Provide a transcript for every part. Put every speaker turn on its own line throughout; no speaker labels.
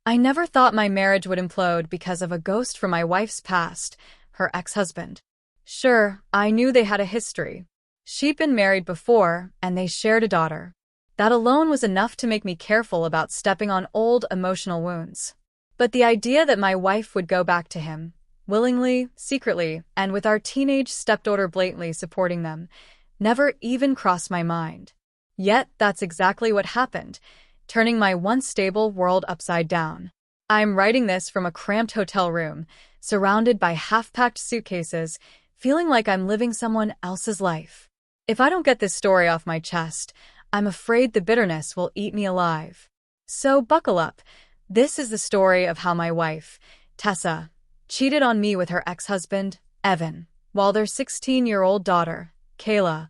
I never thought my marriage would implode because of a ghost from my wife's past, her ex-husband. Sure, I knew they had a history. She'd been married before, and they shared a daughter. That alone was enough to make me careful about stepping on old emotional wounds. But the idea that my wife would go back to him, willingly, secretly, and with our teenage stepdaughter blatantly supporting them, never even crossed my mind. Yet that's exactly what happened, turning my once stable world upside down. I'm writing this from a cramped hotel room, surrounded by half-packed suitcases, feeling like I'm living someone else's life. If I don't get this story off my chest, I'm afraid the bitterness will eat me alive. So buckle up. This is the story of how my wife, Tessa, cheated on me with her ex-husband, Evan, while their 16-year-old daughter, Kayla,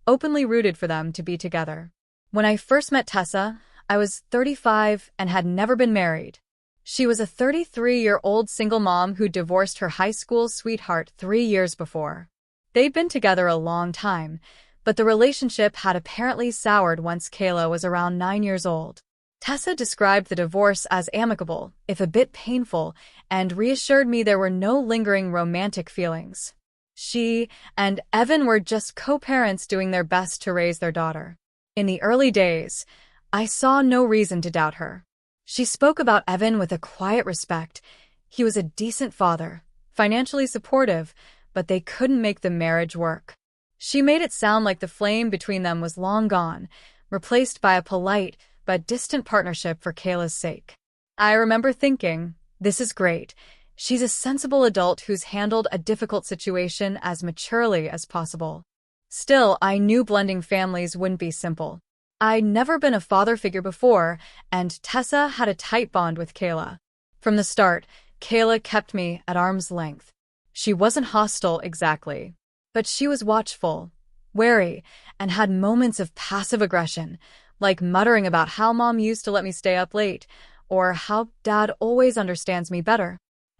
openly rooted for them to be together. When I first met Tessa, I was 35 and had never been married. She was a 33-year-old single mom who divorced her high school sweetheart 3 years before. They'd been together a long time, but the relationship had apparently soured once Kayla was around 9 years old. Tessa described the divorce as amicable, if a bit painful, and reassured me there were no lingering romantic feelings. She and Evan were just co-parents doing their best to raise their daughter. In the early days, I saw no reason to doubt her. She spoke about Evan with a quiet respect. He was a decent father, financially supportive, but they couldn't make the marriage work. She made it sound like the flame between them was long gone, replaced by a polite but distant partnership for Kayla's sake. I remember thinking, this is great. She's a sensible adult who's handled a difficult situation as maturely as possible. Still, I knew blending families wouldn't be simple. I'd never been a father figure before, and Tessa had a tight bond with Kayla. From the start, Kayla kept me at arm's length. She wasn't hostile exactly, but she was watchful, wary, and had moments of passive aggression, like muttering about how mom used to let me stay up late, or how dad always understands me better.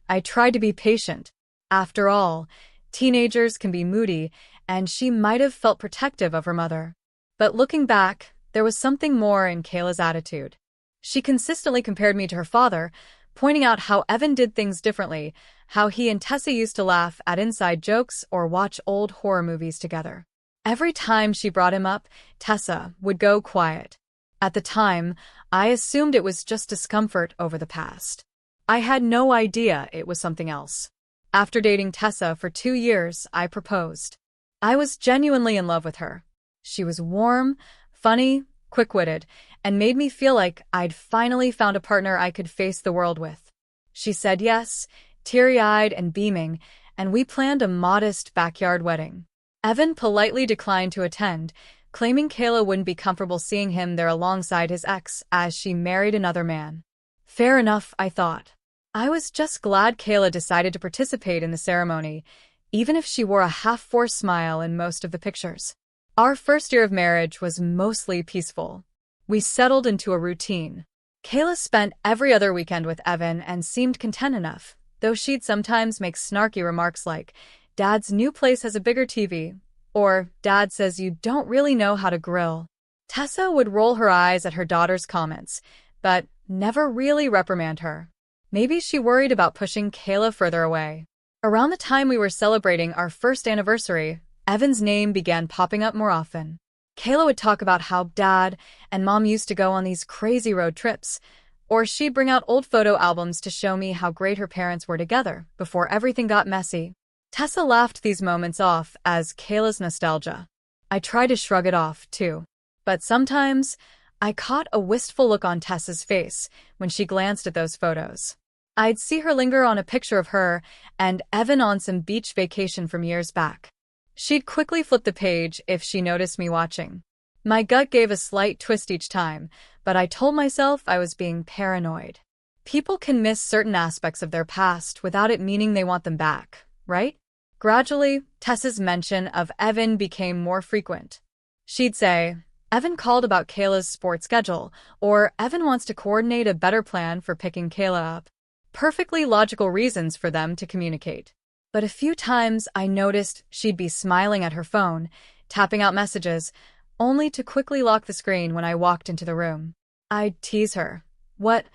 I tried to be patient. After all, teenagers can be moody, and she might have felt protective of her mother. But looking back, there was something more in Kayla's attitude. She consistently compared me to her father, pointing out how Evan did things differently, how he and Tessa used to laugh at inside jokes or watch old horror movies together. Every time she brought him up, Tessa would go quiet. At the time, I assumed it was just discomfort over the past. I had no idea it was something else. After dating Tessa for 2 years, I proposed. I was genuinely in love with her. She was warm, funny, quick-witted, and made me feel like I'd finally found a partner I could face the world with. She said yes, teary-eyed and beaming, and we planned a modest backyard wedding. Evan politely declined to attend, claiming Kayla wouldn't be comfortable seeing him there alongside his ex as she married another man. Fair enough, I thought. I was just glad Kayla decided to participate in the ceremony, even if she wore a half-forced smile in most of the pictures. Our first year of marriage was mostly peaceful. We settled into a routine. Kayla spent every other weekend with Evan and seemed content enough, though she'd sometimes make snarky remarks like, "Dad's new place has a bigger TV," or "Dad says you don't really know how to grill." Tessa would roll her eyes at her daughter's comments, but never really reprimand her. Maybe she worried about pushing Kayla further away. Around the time we were celebrating our first anniversary, Evan's name began popping up more often. Kayla would talk about how Dad and Mom used to go on these crazy road trips, or she'd bring out old photo albums to show me how great her parents were together before everything got messy. Tessa laughed these moments off as Kayla's nostalgia. I tried to shrug it off, too. But sometimes, I caught a wistful look on Tessa's face when she glanced at those photos. I'd see her linger on a picture of her and Evan on some beach vacation from years back. She'd quickly flip the page if she noticed me watching. My gut gave a slight twist each time, but I told myself I was being paranoid. People can miss certain aspects of their past without it meaning they want them back, right? Gradually, Tessa's mention of Evan became more frequent. She'd say, "Evan called about Kayla's sports schedule," or "Evan wants to coordinate a better plan for picking Kayla up." Perfectly logical reasons for them to communicate. But a few times I noticed she'd be smiling at her phone, tapping out messages, only to quickly lock the screen when I walked into the room. I'd tease her. "What,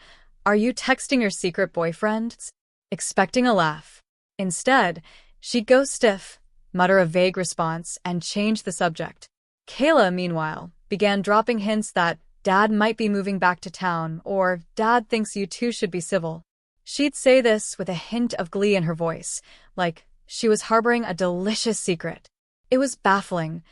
"Are you texting your secret boyfriends?" expecting a laugh. Instead, she'd go stiff, mutter a vague response, and change the subject. Kayla, meanwhile, began dropping hints that Dad might be moving back to town, or Dad thinks you two should be civil. She'd say this with a hint of glee in her voice, like she was harboring a delicious secret. It was baffling.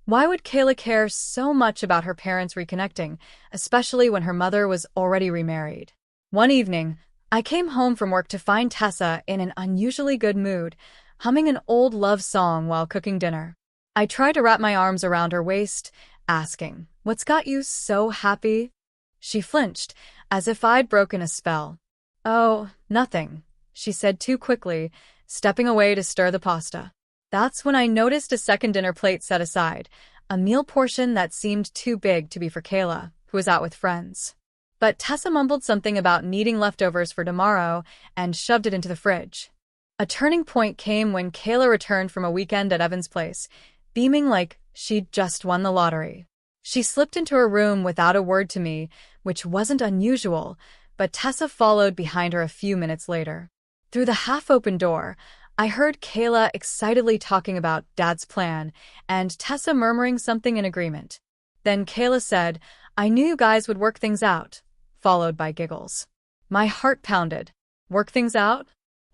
Why would Kayla care so much about her parents reconnecting, especially when her mother was already remarried? One evening, I came home from work to find Tessa in an unusually good mood, humming an old love song while cooking dinner. I tried to wrap my arms around her waist, asking, "What's got you so happy?" She flinched, as if I'd broken a spell. "Oh, nothing," she said too quickly, stepping away to stir the pasta. That's when I noticed a second dinner plate set aside, a meal portion that seemed too big to be for Kayla, who was out with friends. But Tessa mumbled something about needing leftovers for tomorrow and shoved it into the fridge. A turning point came when Kayla returned from a weekend at Evan's place, beaming like she'd just won the lottery. She slipped into her room without a word to me, which wasn't unusual, but Tessa followed behind her a few minutes later. Through the half-open door, I heard Kayla excitedly talking about Dad's plan and Tessa murmuring something in agreement. Then Kayla said, "I knew you guys would work things out," followed by giggles. My heart pounded. Work things out?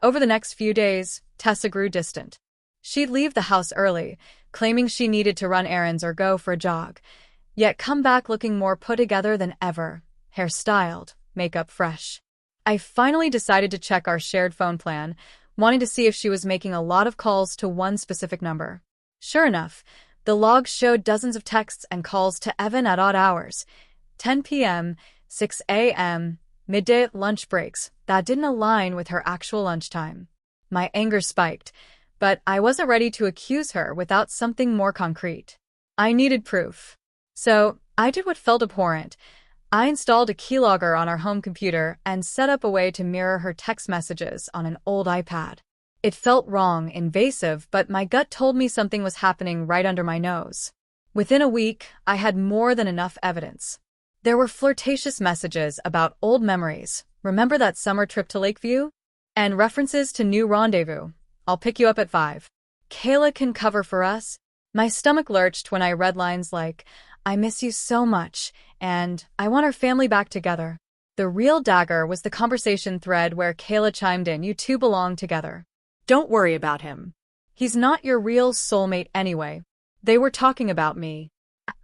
Over the next few days, Tessa grew distant. She'd leave the house early, claiming she needed to run errands or go for a jog, yet come back looking more put together than ever, hair styled, makeup fresh. I finally decided to check our shared phone plan, wanting to see if she was making a lot of calls to one specific number. Sure enough, the logs showed dozens of texts and calls to Evan at odd hours, 10 p.m., 6 a.m., midday, lunch breaks that didn't align with her actual lunchtime. My anger spiked, but I wasn't ready to accuse her without something more concrete. I needed proof. So I did what felt abhorrent. I installed a keylogger on our home computer and set up a way to mirror her text messages on an old iPad. It felt wrong, invasive, but my gut told me something was happening right under my nose. Within a week, I had more than enough evidence. There were flirtatious messages about old memories, remember that summer trip to Lakeview? And references to new rendezvous, I'll pick you up at 5. Kayla can cover for us? My stomach lurched when I read lines like, "I miss you so much," and "I want our family back together." The real dagger was the conversation thread where Kayla chimed in, "You two belong together. Don't worry about him. He's not your real soulmate anyway." They were talking about me.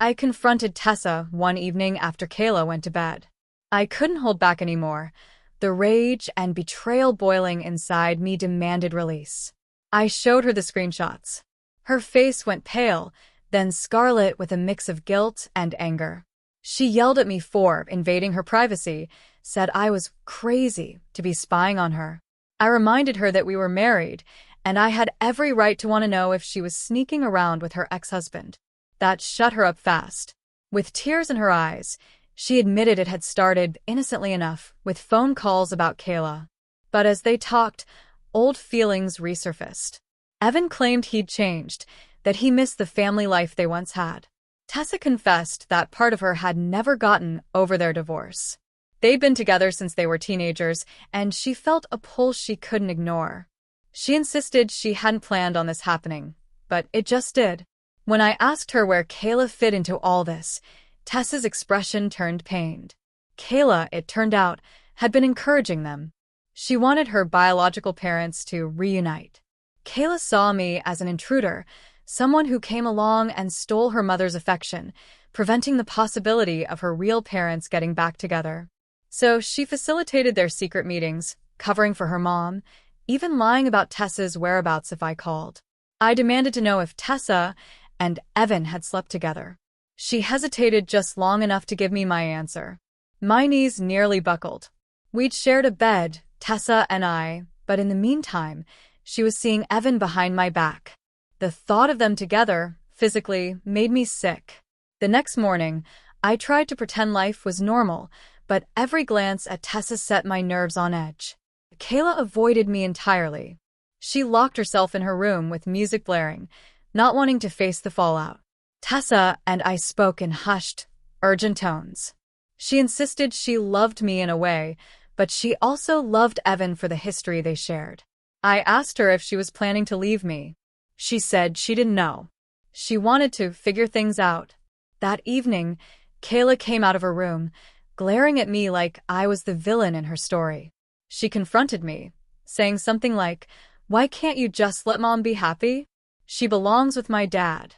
I confronted Tessa one evening after Kayla went to bed. I couldn't hold back anymore. The rage and betrayal boiling inside me demanded release. I showed her the screenshots. Her face went pale, then scarlet with a mix of guilt and anger. She yelled at me for invading her privacy, said I was crazy to be spying on her. I reminded her that we were married, and I had every right to want to know if she was sneaking around with her ex-husband. That shut her up fast. With tears in her eyes, she admitted it had started, innocently enough, with phone calls about Kayla. But as they talked, old feelings resurfaced. Evan claimed he'd changed, that he missed the family life they once had. Tessa confessed that part of her had never gotten over their divorce. They'd been together since they were teenagers, and she felt a pull she couldn't ignore. She insisted she hadn't planned on this happening, but it just did. When I asked her where Kayla fit into all this, Tessa's expression turned pained. Kayla, it turned out, had been encouraging them. She wanted her biological parents to reunite. Kayla saw me as an intruder, someone who came along and stole her mother's affection, preventing the possibility of her real parents getting back together. So she facilitated their secret meetings, covering for her mom, even lying about Tessa's whereabouts if I called. I demanded to know if Tessa and Evan had slept together. She hesitated just long enough to give me my answer. My knees nearly buckled. We'd shared a bed, Tessa and I, but in the meantime, she was seeing Evan behind my back. The thought of them together, physically, made me sick. The next morning, I tried to pretend life was normal, but every glance at Tessa set my nerves on edge. Kayla avoided me entirely. She locked herself in her room with music blaring, not wanting to face the fallout. Tessa and I spoke in hushed, urgent tones. She insisted she loved me in a way, but she also loved Evan for the history they shared. I asked her if she was planning to leave me. She said she didn't know. She wanted to figure things out. That evening, Kayla came out of her room, glaring at me like I was the villain in her story. She confronted me, saying something like, "Why can't you just let Mom be happy? She belongs with my dad."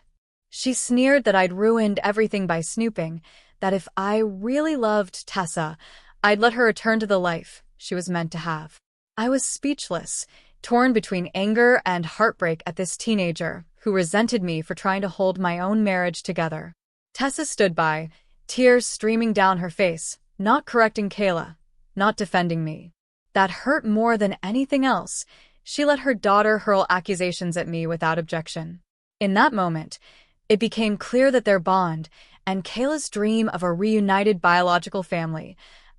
She sneered that I'd ruined everything by snooping, that if I really loved Tessa, I'd let her return to the life she was meant to have. I was speechless, torn between anger and heartbreak at this teenager who resented me for trying to hold my own marriage together. Tessa stood by, tears streaming down her face, not correcting Kayla, not defending me. That hurt more than anything else. She let her daughter hurl accusations at me without objection. In that moment, it became clear that their bond and Kayla's dream of a reunited biological family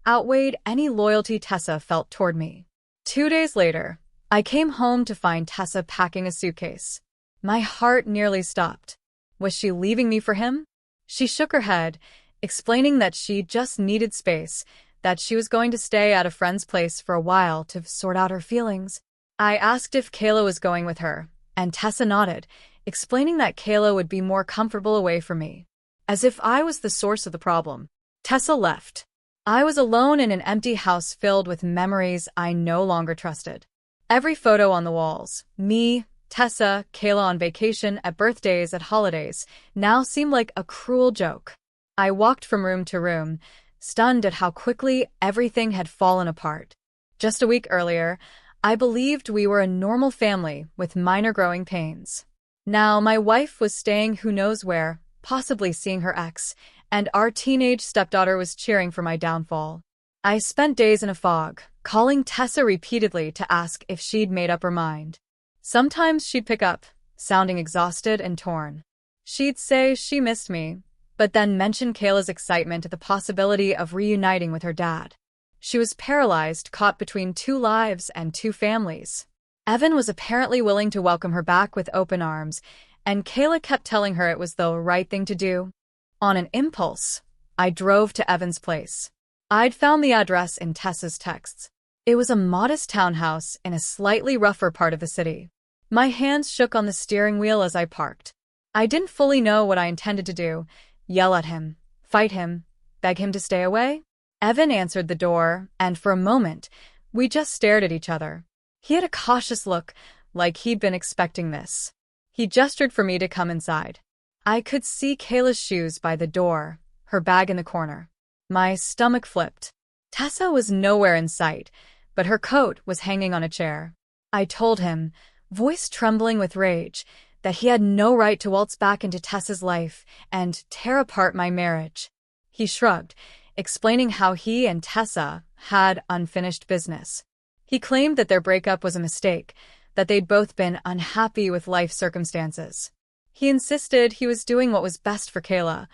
outweighed any loyalty Tessa felt toward me. 2 days later, I came home to find Tessa packing a suitcase. My heart nearly stopped. Was she leaving me for him? She shook her head, explaining that she just needed space, that she was going to stay at a friend's place for a while to sort out her feelings. I asked if Kayla was going with her, and Tessa nodded, explaining that Kayla would be more comfortable away from me. As if I was the source of the problem. Tessa left. I was alone in an empty house filled with memories I no longer trusted. Every photo on the walls, me, Tessa, Kayla on vacation, at birthdays, at holidays, now seemed like a cruel joke. I walked from room to room, stunned at how quickly everything had fallen apart. Just a week earlier, I believed we were a normal family with minor growing pains. Now my wife was staying who knows where, possibly seeing her ex, and our teenage stepdaughter was cheering for my downfall. I spent days in a fog, calling Tessa repeatedly to ask if she'd made up her mind. Sometimes she'd pick up, sounding exhausted and torn. She'd say she missed me, but then mention Kayla's excitement at the possibility of reuniting with her dad. She was paralyzed, caught between 2 lives and 2 families. Evan was apparently willing to welcome her back with open arms, and Kayla kept telling her it was the right thing to do. On an impulse, I drove to Evan's place. I'd found the address in Tessa's texts. It was a modest townhouse in a slightly rougher part of the city. My hands shook on the steering wheel as I parked. I didn't fully know what I intended to do. Yell at him, fight him, beg him to stay away? Evan answered the door, and for a moment, we just stared at each other. He had a cautious look, like he'd been expecting this. He gestured for me to come inside. I could see Kayla's shoes by the door, her bag in the corner. My stomach flipped. Tessa was nowhere in sight, but her coat was hanging on a chair. I told him, voice trembling with rage, that he had no right to waltz back into Tessa's life and tear apart my marriage. He shrugged, explaining how he and Tessa had unfinished business. He claimed that their breakup was a mistake, that they'd both been unhappy with life circumstances. He insisted he was doing what was best for Kayla,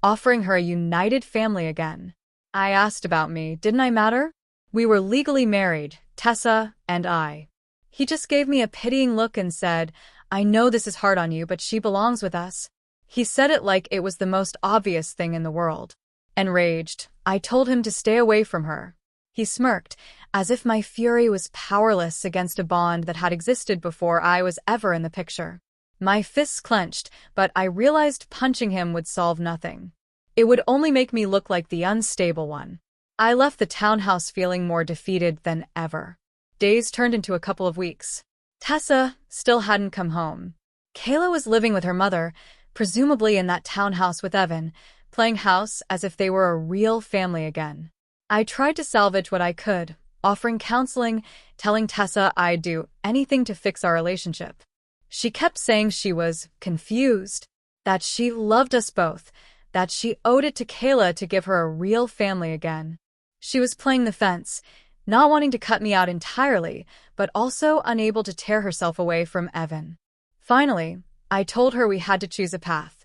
offering her a united family again. I asked about me, didn't I matter? We were legally married, Tessa and I. He just gave me a pitying look and said, "I know this is hard on you, but she belongs with us." He said it like it was the most obvious thing in the world. Enraged, I told him to stay away from her. He smirked, as if my fury was powerless against a bond that had existed before I was ever in the picture. My fists clenched, but I realized punching him would solve nothing. It would only make me look like the unstable one. I left the townhouse feeling more defeated than ever. Days turned into a couple of weeks. Tessa still hadn't come home. Kayla was living with her mother, presumably in that townhouse with Evan, playing house as if they were a real family again. I tried to salvage what I could, offering counseling, telling Tessa I'd do anything to fix our relationship. She kept saying she was confused, that she loved us both, that she owed it to Kayla to give her a real family again. She was playing the fence, not wanting to cut me out entirely, but also unable to tear herself away from Evan. Finally, I told her we had to choose a path,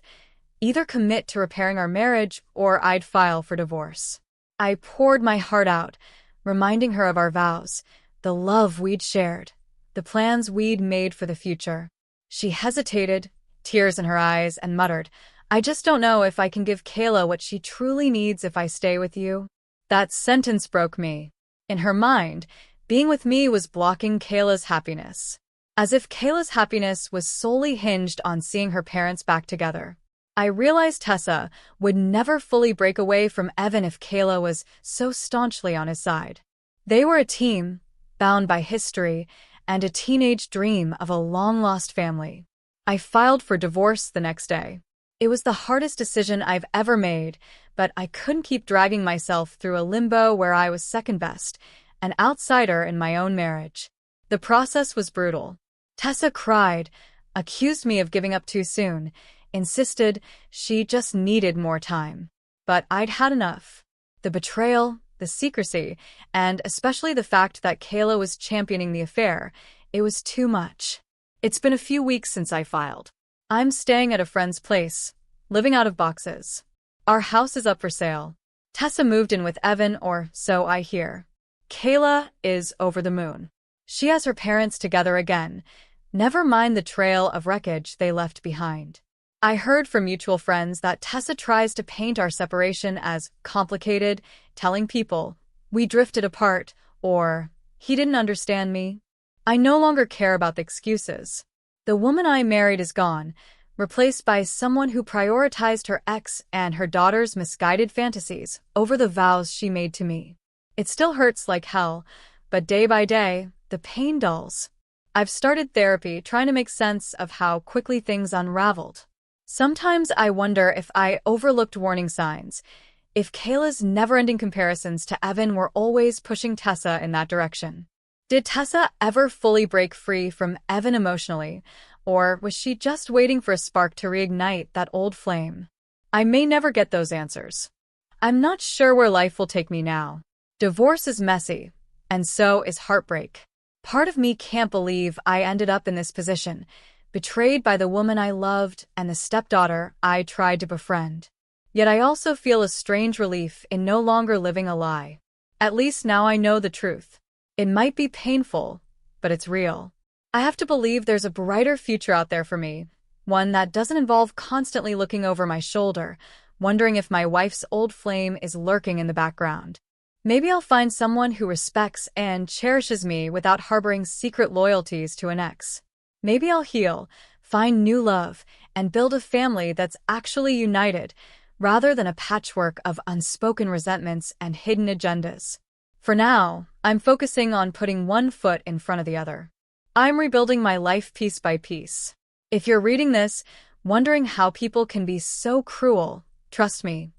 either commit to repairing our marriage or I'd file for divorce. I poured my heart out, reminding her of our vows, the love we'd shared, the plans we'd made for the future. She hesitated, tears in her eyes, and muttered, "I just don't know if I can give Kayla what she truly needs if I stay with you." That sentence broke me. In her mind, being with me was blocking Kayla's happiness. As if Kayla's happiness was solely hinged on seeing her parents back together. I realized Tessa would never fully break away from Evan if Kayla was so staunchly on his side. They were a team, bound by history, and a teenage dream of a long-lost family. I filed for divorce the next day. It was the hardest decision I've ever made, but I couldn't keep dragging myself through a limbo where I was second best, an outsider in my own marriage. The process was brutal. Tessa cried, accused me of giving up too soon, insisted she just needed more time. But I'd had enough. The betrayal, the secrecy, and especially the fact that Kayla was championing the affair, it was too much. It's been a few weeks since I filed. I'm staying at a friend's place, living out of boxes. Our house is up for sale. Tessa moved in with Evan, or so I hear. Kayla is over the moon. She has her parents together again, never mind the trail of wreckage they left behind. I heard from mutual friends that Tessa tries to paint our separation as complicated, telling people we drifted apart or he didn't understand me. I no longer care about the excuses. The woman I married is gone, replaced by someone who prioritized her ex and her daughter's misguided fantasies over the vows she made to me. It still hurts like hell, but day by day, the pain dulls. I've started therapy trying to make sense of how quickly things unraveled. Sometimes I wonder if I overlooked warning signs, if Kayla's never-ending comparisons to Evan were always pushing Tessa in that direction. Did Tessa ever fully break free from Evan emotionally, or was she just waiting for a spark to reignite that old flame? I may never get those answers. I'm not sure where life will take me now. Divorce is messy, and so is heartbreak. Part of me can't believe I ended up in this position, betrayed by the woman I loved and the stepdaughter I tried to befriend. Yet I also feel a strange relief in no longer living a lie. At least now I know the truth. It might be painful, but it's real. I have to believe there's a brighter future out there for me, one that doesn't involve constantly looking over my shoulder, wondering if my wife's old flame is lurking in the background. Maybe I'll find someone who respects and cherishes me without harboring secret loyalties to an ex. Maybe I'll heal, find new love, and build a family that's actually united, rather than a patchwork of unspoken resentments and hidden agendas. For now, I'm focusing on putting one foot in front of the other. I'm rebuilding my life piece by piece. If you're reading this, wondering how people can be so cruel, trust me,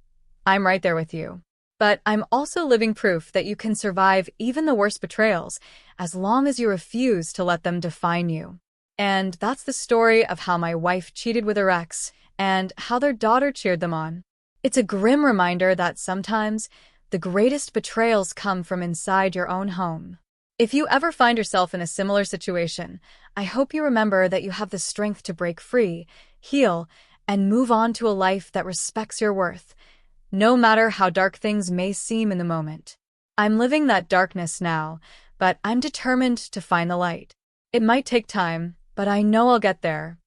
I'm right there with you. But I'm also living proof that you can survive even the worst betrayals, as long as you refuse to let them define you. And that's the story of how my wife cheated with her ex, and how their daughter cheered them on. It's a grim reminder that sometimes the greatest betrayals come from inside your own home. If you ever find yourself in a similar situation, I hope you remember that you have the strength to break free, heal, and move on to a life that respects your worth, no matter how dark things may seem in the moment. I'm living that darkness now, but I'm determined to find the light. It might take time, but I know I'll get there.